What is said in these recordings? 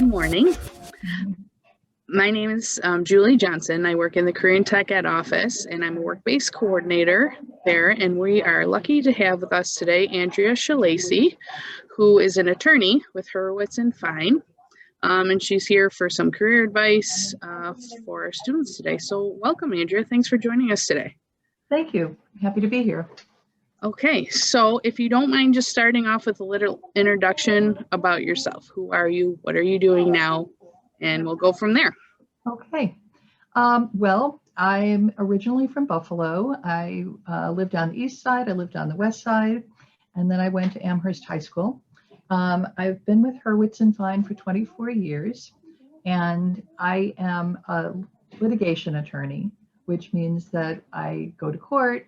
morning. My name is Julie Johnson. I work in the Career and Tech Ed office, and I'm a work-based coordinator there. And we are lucky to have with us today Andrea Schillaci, who is an attorney with Hurwitz and Fine. And she's here for some career advice for our students today. So welcome, Andrea. Thanks for joining us today. Thank you. Happy to be here. Okay, so if you don't mind just starting off with a little introduction about yourself. Who are you? What are you doing now? And we'll go from there. Okay. Well, I'm originally from Buffalo. I lived on the east side. I lived on the west side. And then I went to Amherst High School. I've been with Hurwitz and Fine for 24 years. And I am a litigation attorney, which means that I go to court,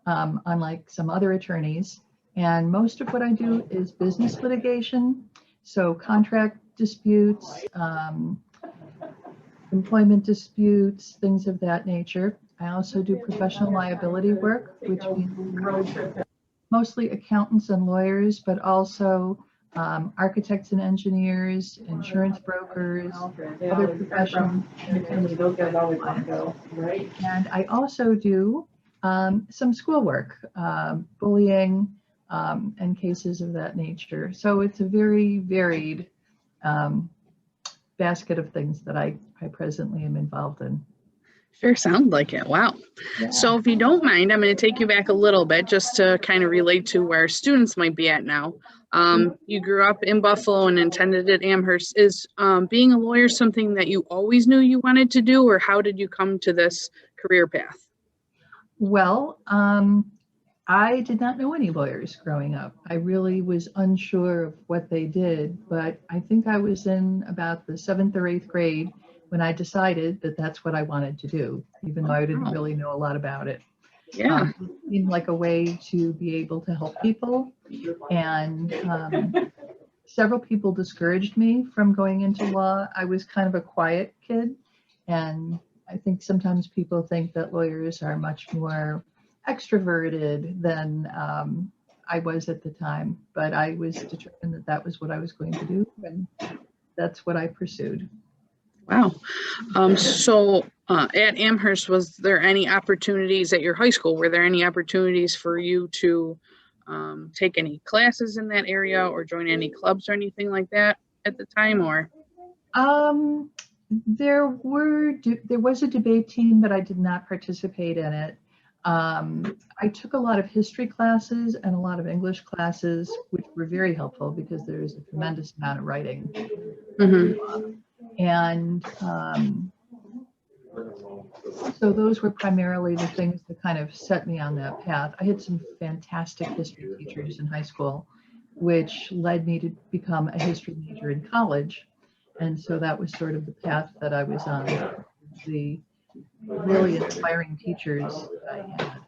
unlike some other attorneys. And most of what I do is business litigation. So contract disputes, employment disputes, things of that nature. I also do professional liability work, which means mostly accountants and lawyers, but also architects and engineers, insurance brokers, other professionals. And I also do some schoolwork, bullying, and cases of that nature. So it's a very varied basket of things that I presently am involved in. Sure sounds like it. Wow. Yeah. So if you don't mind, I'm going to take you back a little bit just to kind of relate to where students might be at now. You grew up in Buffalo and attended at Amherst. Is being a lawyer something that you always knew you wanted to do, or how did you come to this career path? Well, I did not know any lawyers growing up. I really was unsure of what they did, but I think I was in about the 7th or 8th grade when I decided that that's what I wanted to do, even though I didn't really know a lot about it. Yeah. It seemed like a way to be able to help people, and several people discouraged me from going into law. I was kind of a quiet kid, and I think sometimes people think that lawyers are much more extroverted than I was at the time, but I was determined that that was what I was going to do, and that's what I pursued. Wow. So at Amherst, was there any opportunities at your high school? Were there any opportunities for you to take any classes in that area or join any clubs or anything like that at the time, or? There was a debate team, but I did not participate in it. I took a lot of history classes and a lot of English classes, which were very helpful because there's a tremendous amount of writing. Mm-hmm. And so those were primarily the things that kind of set me on that path. I had some fantastic history teachers in high school, which led me to become a history major in college. And so that was sort of the path that I was on, the really inspiring teachers I had.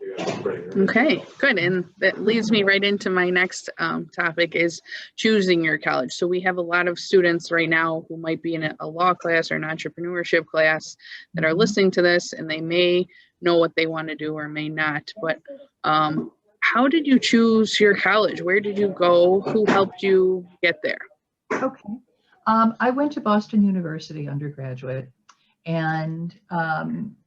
Okay, good. And that leads me right into my next topic is choosing your college. So we have a lot of students right now who might be in a law class or an entrepreneurship class that are listening to this, and they may know what they want to do or may not. But how did you choose your college? Where did you go? Who helped you get there? Okay. I went to Boston University undergraduate, and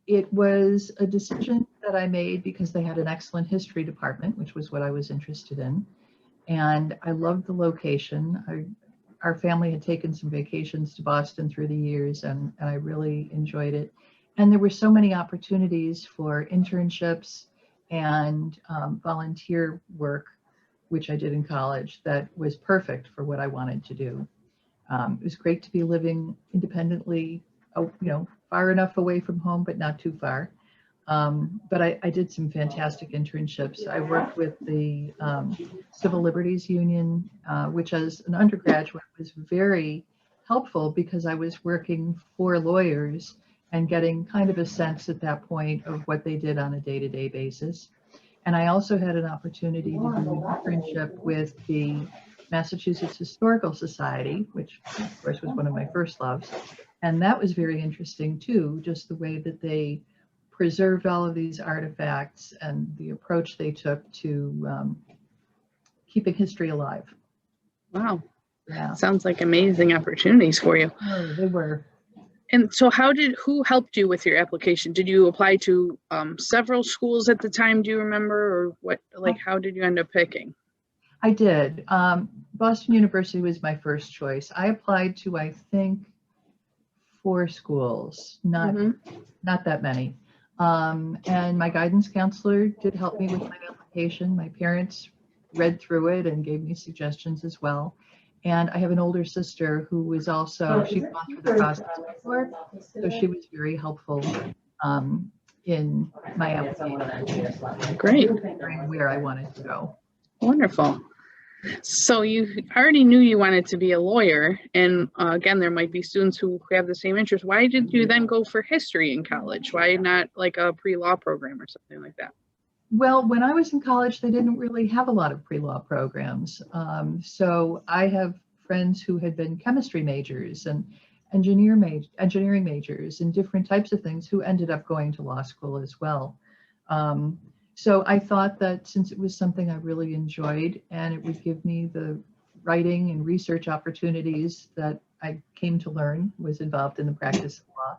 it was a decision that I made because they had an excellent history department, which was what I was interested in. And I loved the location. Our family had taken some vacations to Boston through the years, and I really enjoyed it. And there were so many opportunities for internships and volunteer work, which I did in college, that was perfect for what I wanted to do. It was great to be living independently, far enough away from home, but not too far. But I did some fantastic internships. I worked with the Civil Liberties Union, which as an undergraduate was very helpful because I was working for lawyers and getting kind of a sense at that point of what they did on a day-to-day basis. And I also had an opportunity to do an internship with the Massachusetts Historical Society, which of course was one of my first loves. And that was very interesting too, just the way that they preserved all of these artifacts and the approach they took to keeping history alive. Wow. Yeah. Sounds like amazing opportunities for you. Oh, they were. And so who helped you with your application? Did you apply to several schools at the time? Do you remember, or what, like, how did you end up picking? I did. Boston University was my first choice. I applied to, I think, 4 schools, not that many. And my guidance counselor did help me with my application. My parents read through it and gave me suggestions as well. And I have an older sister who was also, she'd gone through the process before, so she was very helpful in my application. Great. Where I wanted to go. Wonderful. So you already knew you wanted to be a lawyer, and again, there might be students who have the same interest. Why did you then go for history in college? Why not like a pre-law program or something like that? Well, when I was in college, they didn't really have a lot of pre-law programs. So I have friends who had been chemistry majors and engineering majors and different types of things who ended up going to law school as well. So I thought that since it was something I really enjoyed and it would give me the writing and research opportunities that I came to learn was involved in the practice of law,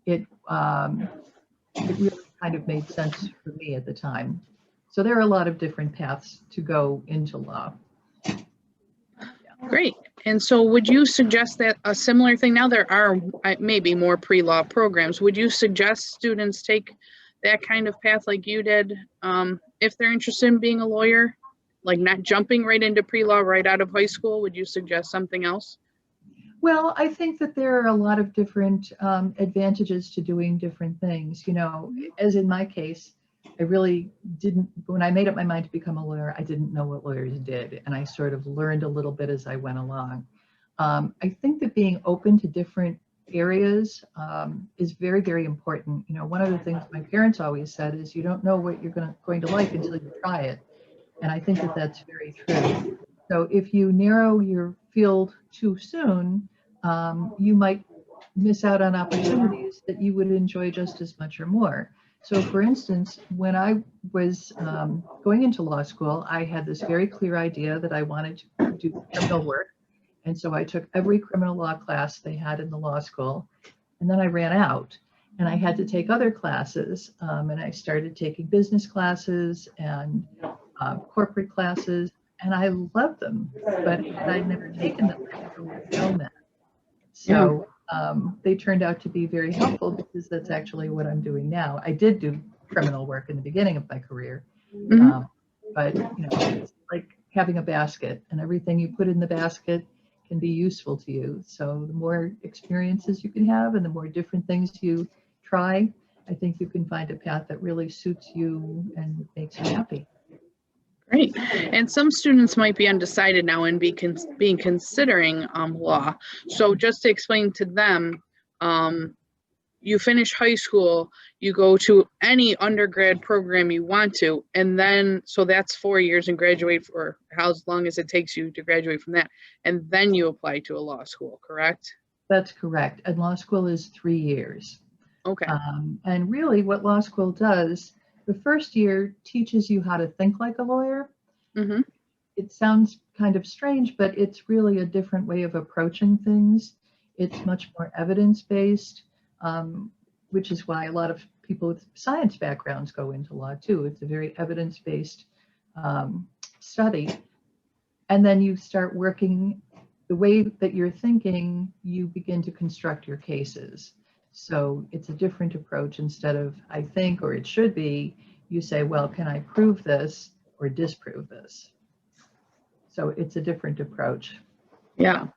it really kind of made sense for me at the time. So there are a lot of different paths to go into law. Great. And so would you suggest that a similar thing, now there are maybe more pre-law programs, would you suggest students take that kind of path like you did if they're interested in being a lawyer, like not jumping right into pre-law right out of high school? Would you suggest something else? Well, I think that there are a lot of different advantages to doing different things. You know, as in my case, I really didn't, when I made up my mind to become a lawyer, I didn't know what lawyers did. And I sort of learned a little bit as I went along. I think that being open to different areas is very, very important. You know, one of the things my parents always said is you don't know what you're going to like until you try it. And I think that that's very true. So if you narrow your field too soon, you might miss out on opportunities that you would enjoy just as much or more. So for instance, when I was going into law school, I had this very clear idea that I wanted to do criminal work. And so I took every criminal law class they had in the law school, and then I ran out and I had to take other classes. And I started taking business classes and corporate classes, and I loved them, but had I never taken them, I never would have known that. So they turned out to be very helpful because that's actually what I'm doing now. I did do criminal work in the beginning of my career, but you know, it's like having a basket, and everything you put in the basket can be useful to you. So the more experiences you can have and the more different things you try, I think you can find a path that really suits you and makes you happy. Great. And some students might be undecided now and being considering law. So just to explain to them, you finish high school, you go to any undergrad program you want to, and then, so that's 4 years and graduate for how long as it takes you to graduate from that. And then you apply to a law school, correct? That's correct. And law school is 3 years. Okay. And really what law school does, the first year teaches you how to think like a lawyer. It sounds kind of strange, but it's really a different way of approaching things. It's much more evidence-based, which is why a lot of people with science backgrounds go into law too. It's a very evidence-based study. And then you start working the way that you're thinking, you begin to construct your cases. So it's a different approach. Instead of I think or it should be, you say, well, can I prove this or disprove this? So it's a different approach. Yeah.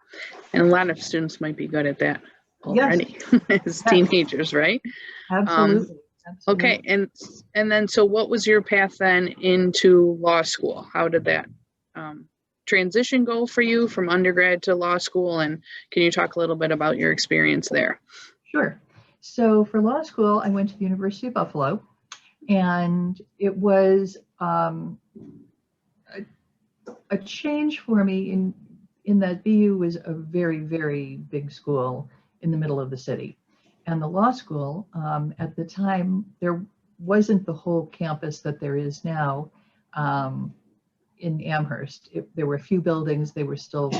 And a lot of students might be good at that already as teenagers, right? Absolutely. Okay. And then, so what was your path then into law school? How did that transition go for you from undergrad to law school? And can you talk a little bit about your experience there? Sure. So for law school, I went to the University of Buffalo, and it was a change for me in that BU was a very, very big school in the middle of the city. And the law school, at the time, there wasn't the whole campus that there is now in Amherst. There were a few buildings. They were still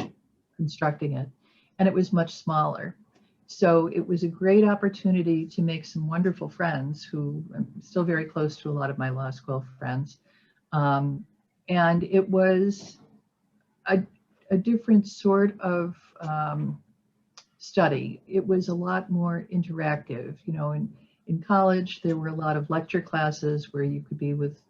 constructing it, and it was much smaller. So it was a great opportunity to make some wonderful friends who I'm still very close to, a lot of my law school friends. And it was a different sort of study. It was a lot more interactive. You know, in college, there were a lot of lecture classes where you could be with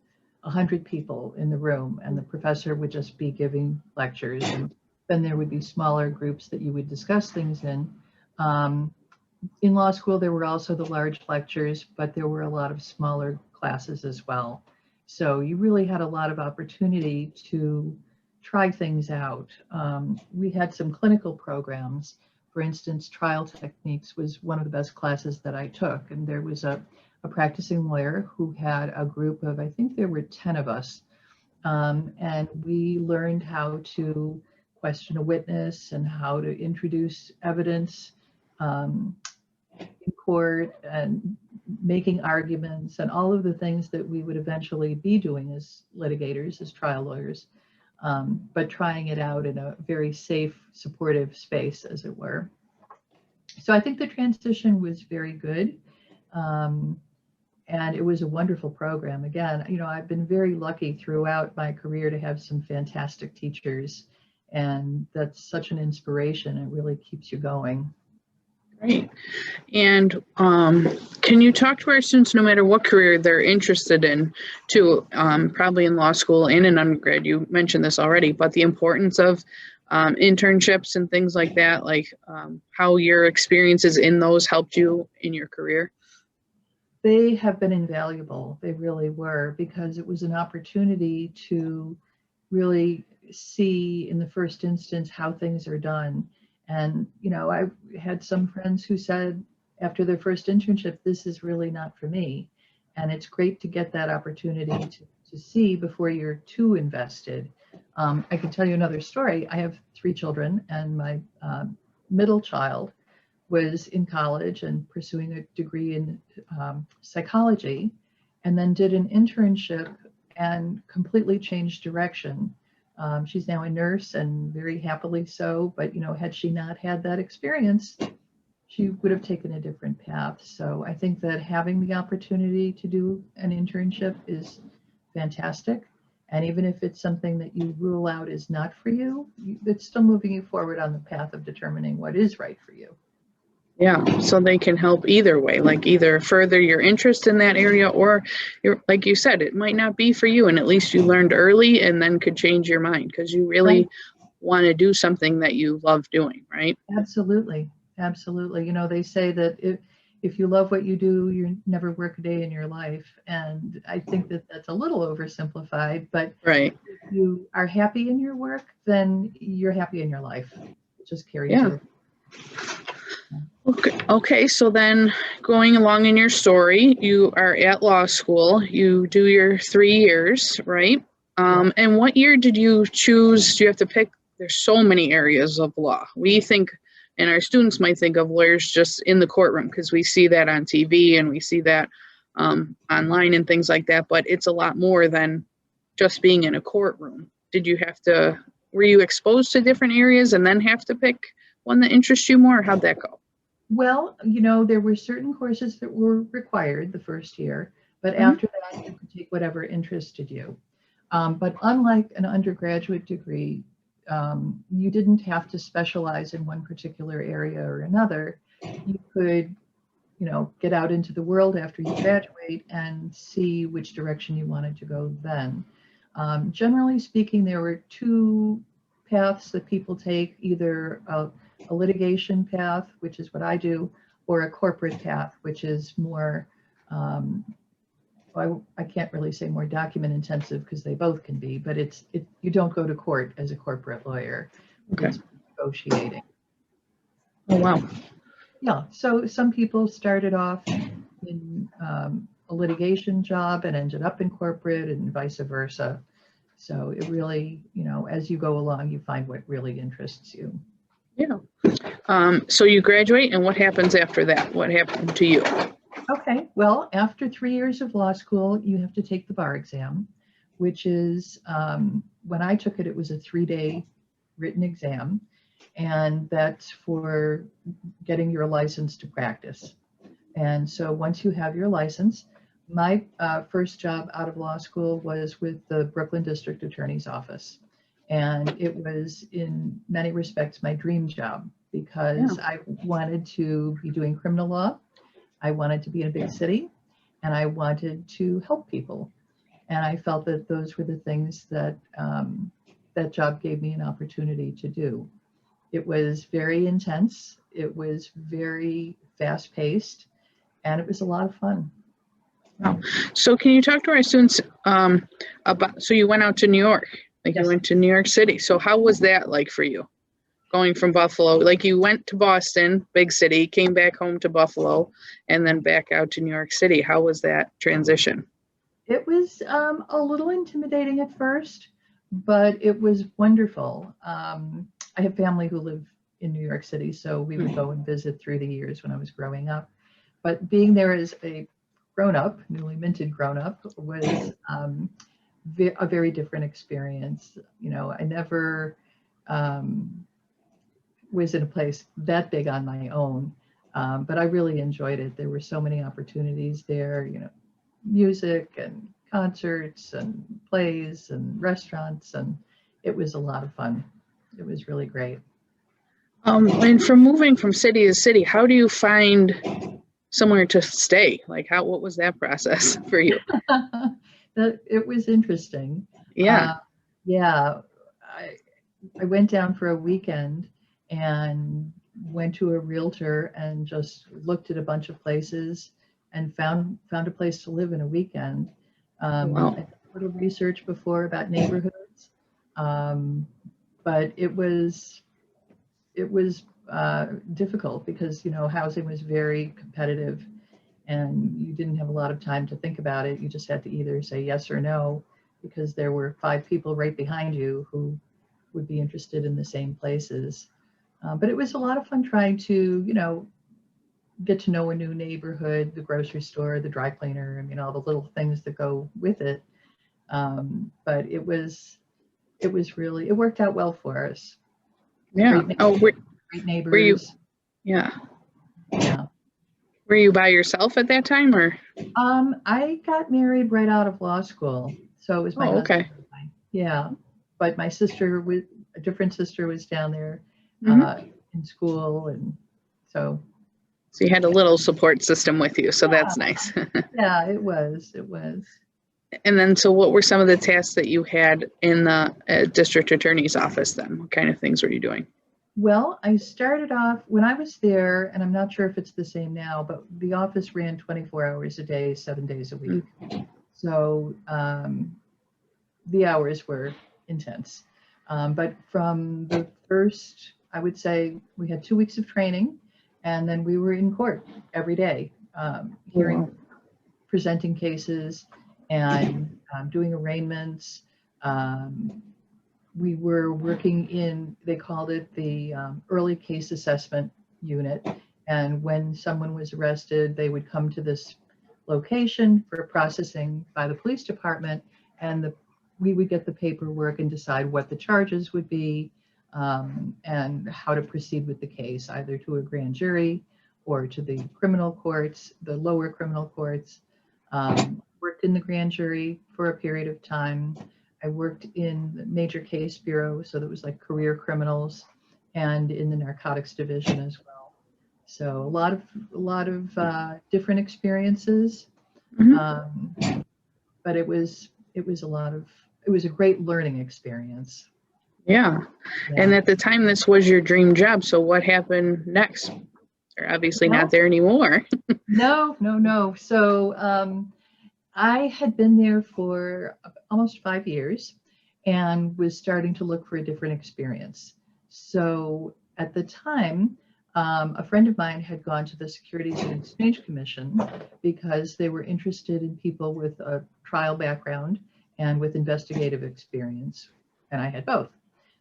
100 people in the room and the professor would just be giving lectures. And then there would be smaller groups that you would discuss things in. In law school, there were also the large lectures, but there were a lot of smaller classes as well. So you really had a lot of opportunity to try things out. We had some clinical programs. For instance, trial techniques was one of the best classes that I took. And there was a practicing lawyer who had a group of, I think there were 10 of us. And we learned how to question a witness and how to introduce evidence in court and making arguments and all of the things that we would eventually be doing as litigators, as trial lawyers, but trying it out in a very safe, supportive space, as it were. So I think the transition was very good. And it was a wonderful program. Again, you know, I've been very lucky throughout my career to have some fantastic teachers, and that's such an inspiration. It really keeps you going. Great. And can you talk to our students, no matter what career they're interested in, to probably in law school and in undergrad, you mentioned this already, but the importance of internships and things like that, like how your experiences in those helped you in your career? They have been invaluable. They really were, because it was an opportunity to really see in the first instance how things are done. And, you know, I've had some friends who said after their first internship, this is really not for me. And it's great to get that opportunity to see before you're too invested. I can tell you another story. I have 3 children, and my middle child was in college and pursuing a degree in psychology, and then did an internship and completely changed direction. She's now a nurse, and very happily so, but you know, had she not had that experience, she would have taken a different path. So I think that having the opportunity to do an internship is fantastic. And even if it's something that you rule out is not for you, it's still moving you forward on the path of determining what is right for you. Yeah, so they can help either way, like either further your interest in that area, or like you said, it might not be for you, and at least you learned early and then could change your mind because you really want to do something that you love doing, right? Absolutely. Absolutely. You know, they say that if you love what you do, you never work a day in your life. And I think that that's a little oversimplified, but right. If you are happy in your work, then you're happy in your life. It just carries you. Okay, so then going along in your story, you are at law school, you do your 3 years, right? And what year did you choose? Do you have to pick? There's so many areas of law. We think, and our students might think of lawyers just in the courtroom because we see that on TV and we see that online and things like that, but it's a lot more than just being in a courtroom. Were you exposed to different areas and then have to pick one that interests you more? How'd that go? Well, you know, there were certain courses that were required the first year, but after that, you could take whatever interested you. But unlike an undergraduate degree, you didn't have to specialize in one particular area or another. You could, you know, get out into the world after you graduate and see which direction you wanted to go then. Generally speaking, there were 2 paths that people take, either a litigation path, which is what I do, or a corporate path, which is more, I can't really say more document intensive because they both can be, but you don't go to court as a corporate lawyer. Okay. It's negotiating. Oh, wow. Yeah, so some people started off in a litigation job and ended up in corporate, and vice versa. So it really, you know, as you go along, you find what really interests you. Yeah. So you graduate, and what happens after that? What happened to you? Okay, well, after 3 years of law school, you have to take the bar exam, which is, when I took it, it was a 3-day written exam. and that's for getting your license to practice. And so once you have your license, my first job out of law school was with the Brooklyn District Attorney's Office. And it was in many respects my dream job because I wanted to be doing criminal law. I wanted to be in a big city, and I wanted to help people. And I felt that those were the things that that job gave me an opportunity to do. It was very intense. It was very fast paced, and it was a lot of fun. Wow. So can you talk to our students about, so you went out to New York, like Yes. you went to New York City. So how was that like for you? Going from Buffalo, like you went to Boston, big city, came back home to Buffalo, and then back out to New York City. How was that transition? It was a little intimidating at first, but it was wonderful. I have family who live in New York City, so we would go and visit through the years when I was growing up. But being there as a grown-up, newly minted grown-up, was a very different experience. You know, I never was in a place that big on my own, but I really enjoyed it. There were so many opportunities there, you know, music and concerts and plays and restaurants, and it was a lot of fun. It was really great. And from moving from city to city, how do you find somewhere to stay? Like what was that process for you? It was interesting. Yeah. Yeah. I went down for a weekend and went to a realtor and just looked at a bunch of places and found a place to live in a weekend. Wow. I did a little research before about neighborhoods, but it was difficult because, you know, housing was very competitive and you didn't have a lot of time to think about it. You just had to either say yes or no because there were 5 people right behind you who would be interested in the same places. But it was a lot of fun trying to, you know, get to know a new neighborhood, the grocery store, the dry cleaner, I mean, all the little things that go with it. But it really, it worked out well for us. Yeah. Great neighbors. Were you? Yeah. Yeah. Were you by yourself at that time, or? I got married right out of law school, so it was my husband. Okay. Yeah, but my sister was a different sister was down there in school, and so. So you had a little support system with you, so that's nice. Yeah, it was. It was. And then, so what were some of the tasks that you had in the district attorney's office then? What kind of things were you doing? Well, I started off when I was there, and I'm not sure if it's the same now, but the office ran 24 hours a day, 7 days a week. So the hours were intense. But from the first, I would say we had 2 weeks of training, and then we were in court every day, hearing, presenting cases, and doing arraignments. We were working in, they called it the early case assessment unit. And when someone was arrested, they would come to this location for processing by the police department, and we would get the paperwork and decide what the charges would be and how to proceed with the case, either to a grand jury or to the criminal courts, the lower criminal courts. Worked in the grand jury for a period of time. I worked in the major case bureau, so that was like career criminals, and in the narcotics division as well. So a lot of different experiences, but it was a great learning experience. Yeah. And at the time, this was your dream job. So what happened next? You're obviously not there anymore. No. So I had been there for almost 5 years and was starting to look for a different experience. So at the time, a friend of mine had gone to the Securities and Exchange Commission because they were interested in people with a trial background and with investigative experience, and I had both.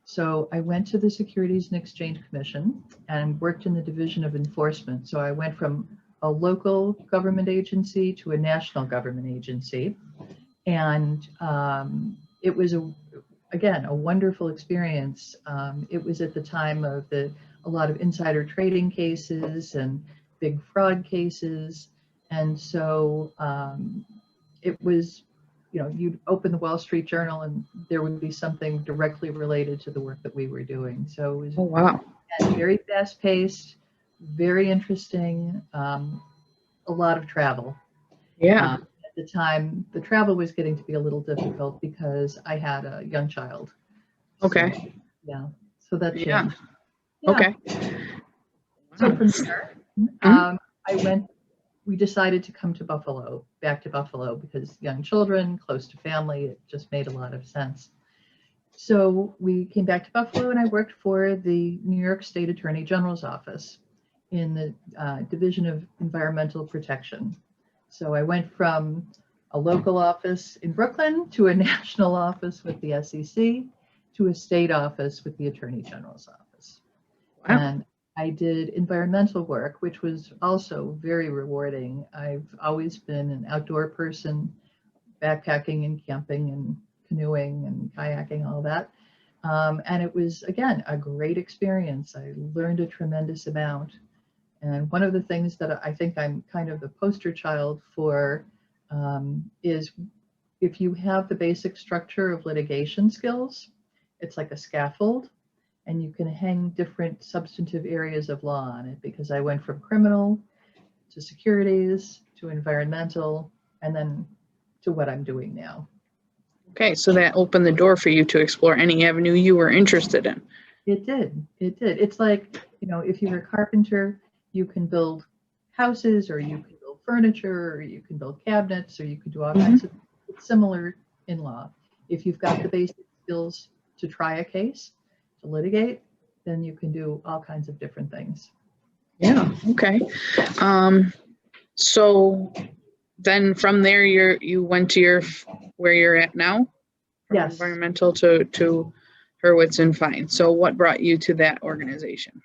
So I went to the Securities and Exchange Commission and worked in the Division of Enforcement. So I went from a local government agency to a national government agency. And it was again, a wonderful experience. It was at the time of a lot of insider trading cases and big fraud cases. And so it was, you'd open the Wall Street Journal and there would be something directly related to the work that we were doing. So it was Oh, wow. very fast paced, very interesting, a lot of travel. Yeah. At the time, the travel was getting to be a little difficult because I had a young child. Okay. So, yeah. So that changed. Yeah. Yeah. Okay. So Wow. from there, Mhm. we decided to come to Buffalo, back to Buffalo, because young children, close to family, it just made a lot of sense. So we came back to Buffalo and I worked for the New York State Attorney General's office in the Division of Environmental Protection. So I went from a local office in Brooklyn to a national office with the SEC to a state office with the Attorney General's office. Wow. And I did environmental work, which was also very rewarding. I've always been an outdoor person, backpacking and camping and canoeing and kayaking, all that. And it was, again, a great experience. I learned a tremendous amount. And one of the things that I think I'm kind of the poster child for is if you have the basic structure of litigation skills, it's like a scaffold, and you can hang different substantive areas of law on it, because I went from criminal to securities to environmental and then to what I'm doing now. Okay, so that opened the door for you to explore any avenue you were interested in. It did. It did. It's like, if you're a carpenter, you can build houses, or you can build furniture, or you can build cabinets, or you can do all kinds of, it's similar in law. If you've got the basic skills to try a case, to litigate, then you can do all kinds of different things. Yeah. Okay. So then from there, you went to where you're at now, from Yes. environmental to Hurwitz and Fine. So what brought you to that organization?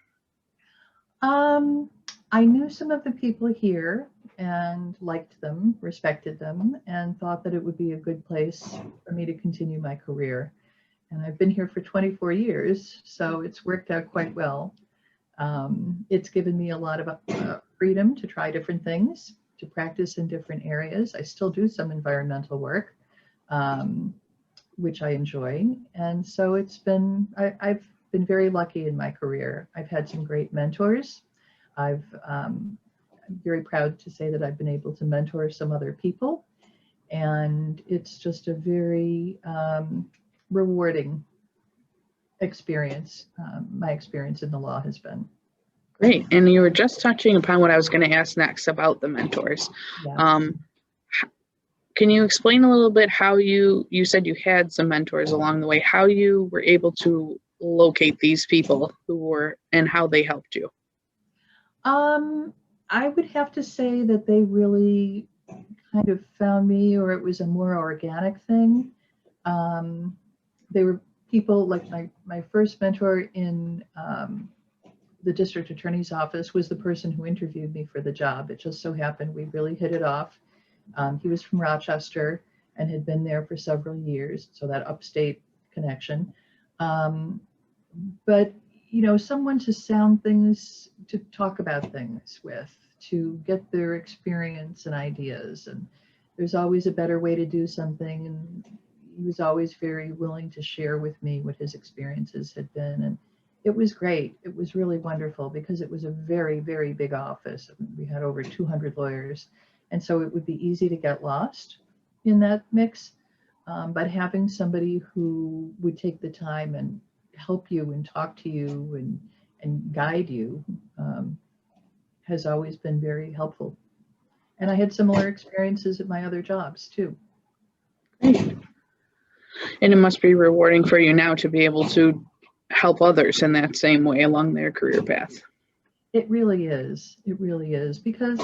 I knew some of the people here and liked them, respected them, and thought that it would be a good place for me to continue my career. And I've been here for 24 years, so it's worked out quite well. It's given me a lot of freedom to try different things, to practice in different areas. I still do some environmental work, which I enjoy. And so I've been very lucky in my career. I've had some great mentors. I'm very proud to say that I've been able to mentor some other people. And it's just a very rewarding experience. My experience in the law has been. Great. And you were just touching upon what I was going to ask next about the mentors. Yeah. Can you explain a little bit how you said you had some mentors along the way, how you were able to locate these people and how they helped you? I would have to say that they really kind of found me, or it was a more organic thing. They were people like my first mentor in the district attorney's office was the person who interviewed me for the job. It just so happened we really hit it off. He was from Rochester and had been there for several years, so that upstate connection. But someone to sound things, to talk about things with, to get their experience and ideas. And there's always a better way to do something. And he was always very willing to share with me what his experiences had been. And it was great. It was really wonderful because it was a very, very big office. We had over 200 lawyers. And so it would be easy to get lost in that mix. But having somebody who would take the time and help you and talk to you and guide you has always been very helpful. And I had similar experiences at my other jobs too. Great. And it must be rewarding for you now to be able to help others in that same way along their career path. It really is. It really is. Because,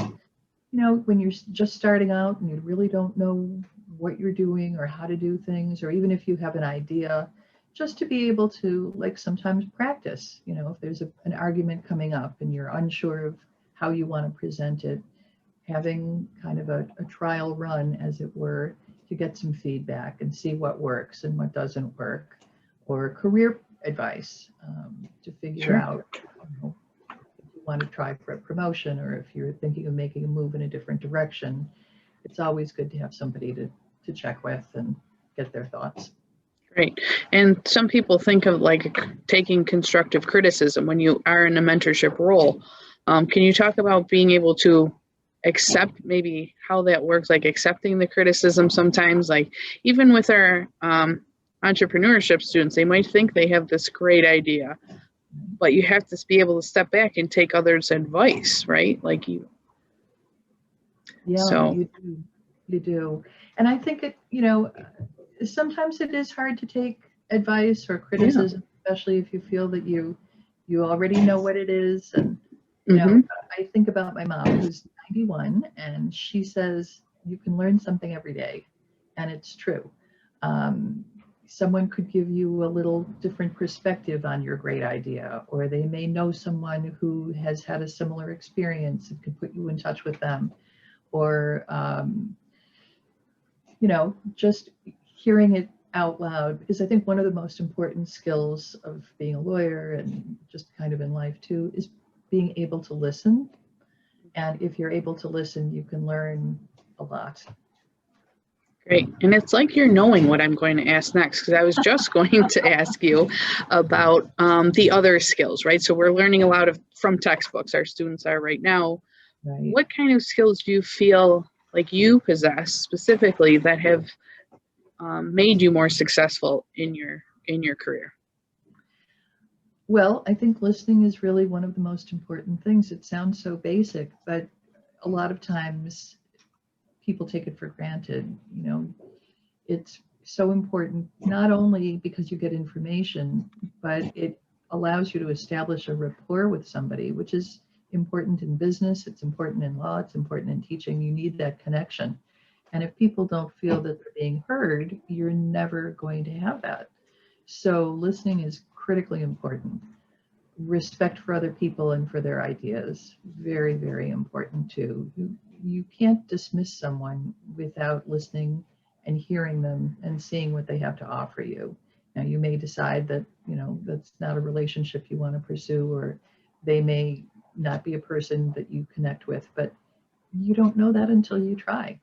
when you're just starting out and you really don't know what you're doing or how to do things, or even if you have an idea, just to be able to, like, sometimes practice, if there's an argument coming up and you're unsure of how you want to present it, having kind of a trial run, as it were, to get some feedback and see what works and what doesn't work. or career advice to figure Sure. out, if you want to try for a promotion or if you're thinking of making a move in a different direction. It's always good to have somebody to check with and get their thoughts. Great. And some people think of like taking constructive criticism when you are in a mentorship role. Can you talk about being able to accept maybe how that works, like accepting the criticism sometimes, like even with our entrepreneurship students, they might think they have this great idea, but you have to be able to step back and take others' advice, right? Like you. Yeah, So. You do. And I think sometimes it is hard to take advice or criticism, especially if you feel that you already know what it is. And I think about my mom, who's 91, and she says you can learn something every day, and it's true. Someone could give you a little different perspective on your great idea, or they may know someone who has had a similar experience and could put you in touch with them, or just hearing it out loud, because I think one of the most important skills of being a lawyer and just kind of in life too is being able to listen. And if you're able to listen, you can learn a lot. Great. And it's like you're knowing what I'm going to ask next, because I was just going to ask you about the other skills, right? So we're learning a lot from textbooks, our students are right now. Right. What kind of skills do you feel like you possess specifically that have made you more successful in your career? Well, I think listening is really one of the most important things. It sounds so basic, but a lot of times people take it for granted. It's so important, not only because you get information, but it allows you to establish a rapport with somebody, which is important in business, it's important in law, it's important in teaching. You need that connection. And if people don't feel that they're being heard, you're never going to have that. So listening is critically important. Respect for other people and for their ideas, very, very important too. You can't dismiss someone without listening and hearing them and seeing what they have to offer you. Now, you may decide that, that's not a relationship you want to pursue, or they may not be a person that you connect with, but you don't know that until you try,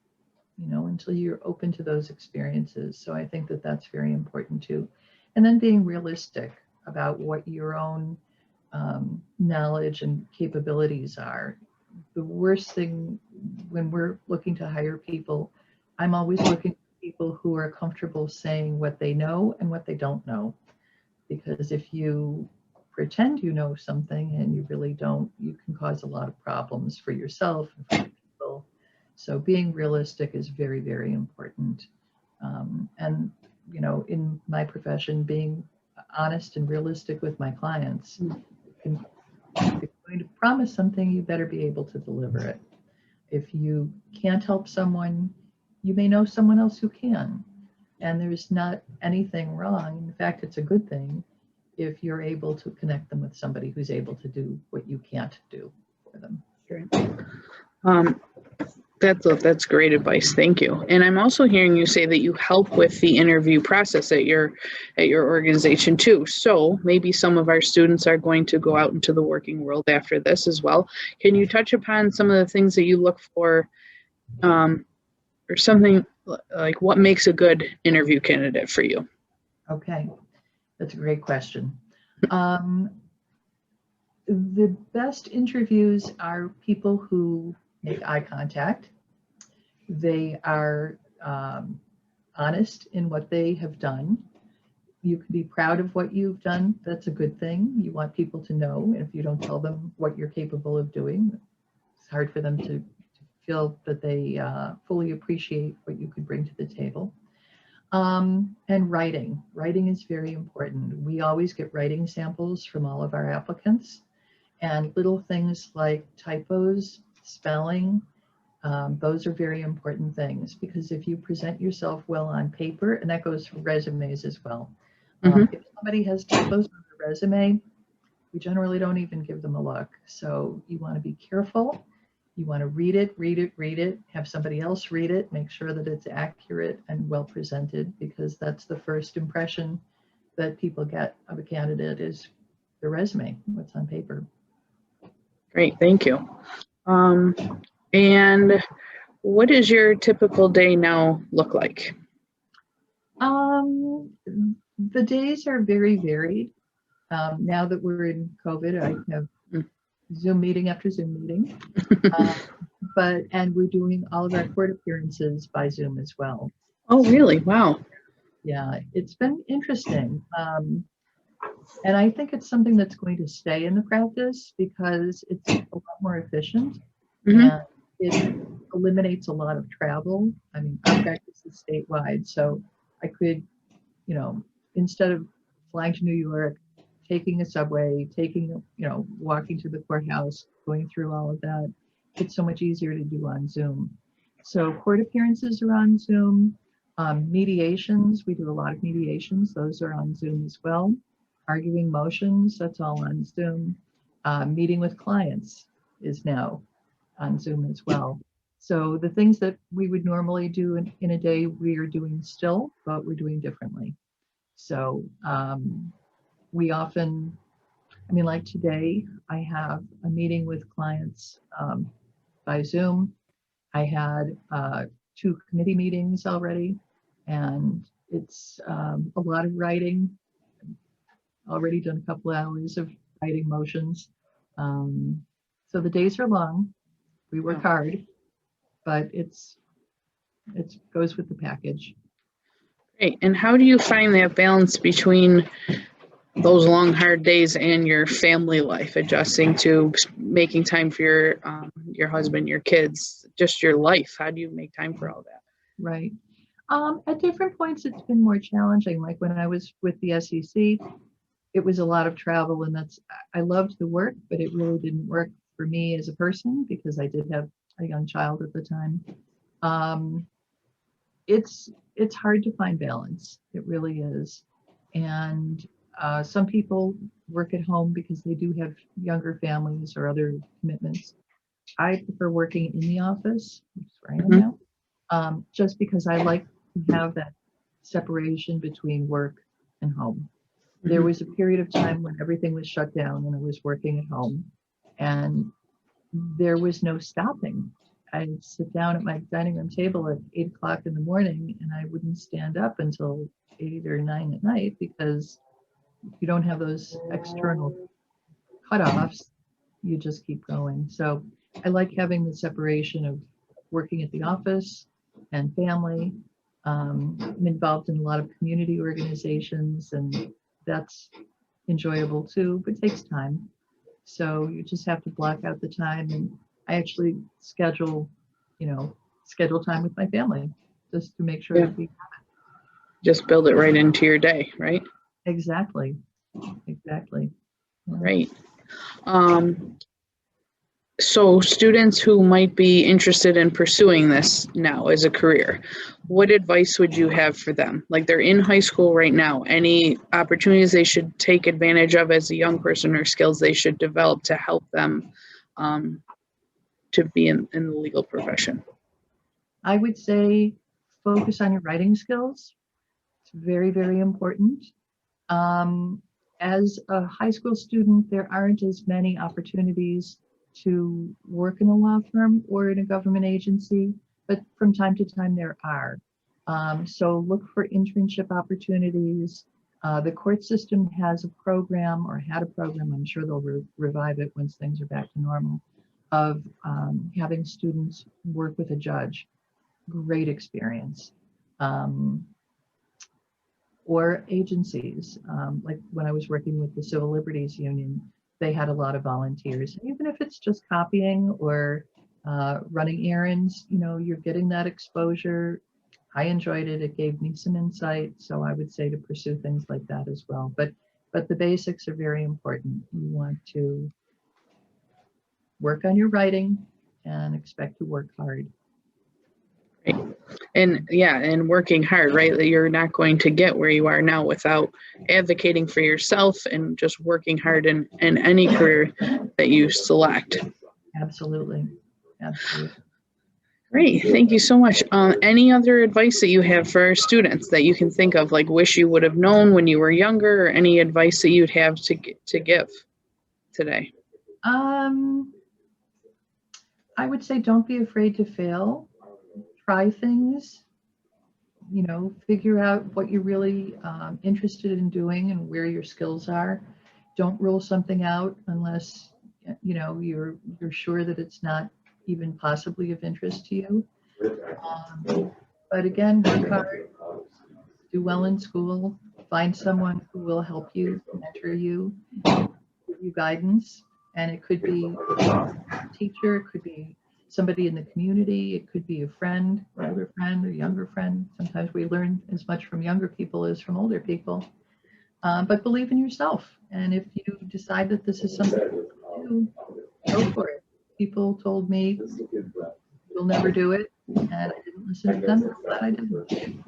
until you're open to those experiences. So I think that that's very important too. And then being realistic about what your own knowledge and capabilities are. The worst thing when we're looking to hire people, I'm always looking for people who are comfortable saying what they know and what they don't know. Because if you pretend you know something and you really don't, you can cause a lot of problems for yourself and for people. So being realistic is very, very important. And, in my profession, being honest and realistic with my clients. If you're going to promise something, you better be able to deliver it. If you can't help someone, you may know someone else who can. And there's not anything wrong. In fact, it's a good thing if you're able to connect them with somebody who's able to do what you can't do for them. That's great advice. Thank you. And I'm also hearing you say that you help with the interview process at your organization too. So maybe some of our students are going to go out into the working world after this as well. Can you touch upon some of the things that you look for, or something like what makes a good interview candidate for you? Okay, that's a great question. The best interviews are people who make eye contact. They are honest in what they have done. You can be proud of what you've done. That's a good thing. You want people to know. And if you don't tell them what you're capable of doing, it's hard for them to feel that they fully appreciate what you could bring to the table. And writing. Writing is very important. We always get writing samples from all of our applicants. And little things like typos, spelling, those are very important things, because if you present yourself well on paper, and that goes for resumes as well. If somebody has typos on their resume, we generally don't even give them a look. So you want to be careful. You want to read it, have somebody else read it, make sure that it's accurate and well presented, because that's the first impression that people get of a candidate is the resume, what's on paper. Great, thank you. And what does your typical day now look like? The days are very varied. Now that we're in COVID, I have Zoom meeting after Zoom meeting. And we're doing all of our court appearances by Zoom as well. Oh, really? Wow. Yeah, it's been interesting. And I think it's something that's going to stay in the practice because it's a lot more efficient and it eliminates a lot of travel. I mean, our practice is statewide, so I could, instead of flying to New York, taking a subway, walking to the courthouse, going through all of that, it's so much easier to do on Zoom. So court appearances are on Zoom. Mediations, we do a lot of mediations. Those are on Zoom as well. Arguing motions, that's all on Zoom. Meeting with clients is now on Zoom as well. So the things that we would normally do in a day, we are doing still, but we're doing differently. So we often, like today, I have a meeting with clients by Zoom. I had 2 committee meetings already, and it's a lot of writing. Already done a couple of hours of writing motions. So the days are long. We work hard, but it goes with the package. Great. And how do you find that balance between those long, hard days and your family life, adjusting to making time for your husband, your kids, just your life? How do you make time for all that? Right. At different points, it's been more challenging. Like when I was with the SEC, it was a lot of travel, and I loved the work, but it really didn't work for me as a person because I did have a young child at the time. It's hard to find balance. It really is. And some people work at home because they do have younger families or other commitments. I prefer working in the office, which is where I am now, just because I like to have that separation between work and home. There was a period of time when everything was shut down and I was working at home, and there was no stopping. I'd sit down at my dining room table at 8 o'clock in the morning and I wouldn't stand up until 8 or 9 at night because you don't have those external cutoffs. You just keep going. So I like having the separation of working at the office and family. I'm involved in a lot of community organizations, and that's enjoyable too, but takes time. So you just have to block out the time, and I actually schedule time with my family just to make sure that we just build it right into your day, right? Exactly. Right. So students who might be interested in pursuing this now as a career, what advice would you have for them? Like, they're in high school right now. Any opportunities they should take advantage of as a young person, or skills they should develop to help them to be in the legal profession? I would say focus on your writing skills. It's very, very important. As a high school student, there aren't as many opportunities to work in a law firm or in a government agency, but from time to time there are. So look for internship opportunities. The court system has a program, or had a program, I'm sure they'll revive it once things are back to normal, of having students work with a judge. Great experience. Or agencies, like when I was working with the Civil Liberties Union, they had a lot of volunteers. Even if it's just copying or running errands, you're getting that exposure. I enjoyed it. It gave me some insight. So I would say to pursue things like that as well. But the basics are very important. You want to work on your writing and expect to work hard. Right. And working hard, right? You're not going to get where you are now without advocating for yourself and just working hard in any career that you select. Absolutely. Great, thank you so much. Any other advice that you have for our students that you can think of, like wish you would have known when you were younger, or any advice that you'd have to give today? I would say don't be afraid to fail. Try things, figure out what you're really interested in doing and where your skills are. Don't rule something out unless you're sure that it's not even possibly of interest to you. But again, work hard, do well in school, find someone who will help you, mentor you, give you guidance. And it could be a teacher, it could be somebody in the community, it could be a friend, older friend or younger friend. Sometimes we learn as much from younger people as from older people. But believe in yourself. And if you decide that this is something you do, go for it. People told me you'll never do it, and I didn't listen to them, but I didn't.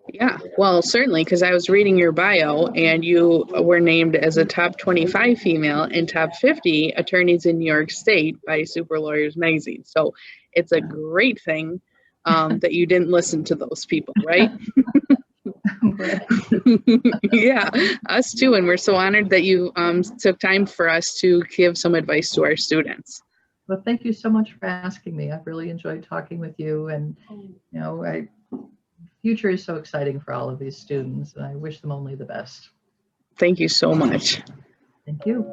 Yeah, well, certainly, because I was reading your bio and you were named as a top 25 female and top 50 attorneys in New York State by Super Lawyers Magazine. So it's a great thing that you didn't listen to those people, right? Yeah, us too. And we're so honored that you took time for us to give some advice to our students. Well, thank you so much for asking me. I've really enjoyed talking with you, and future is so exciting for all of these students, and I wish them only the best. Thank you so much. Thank you.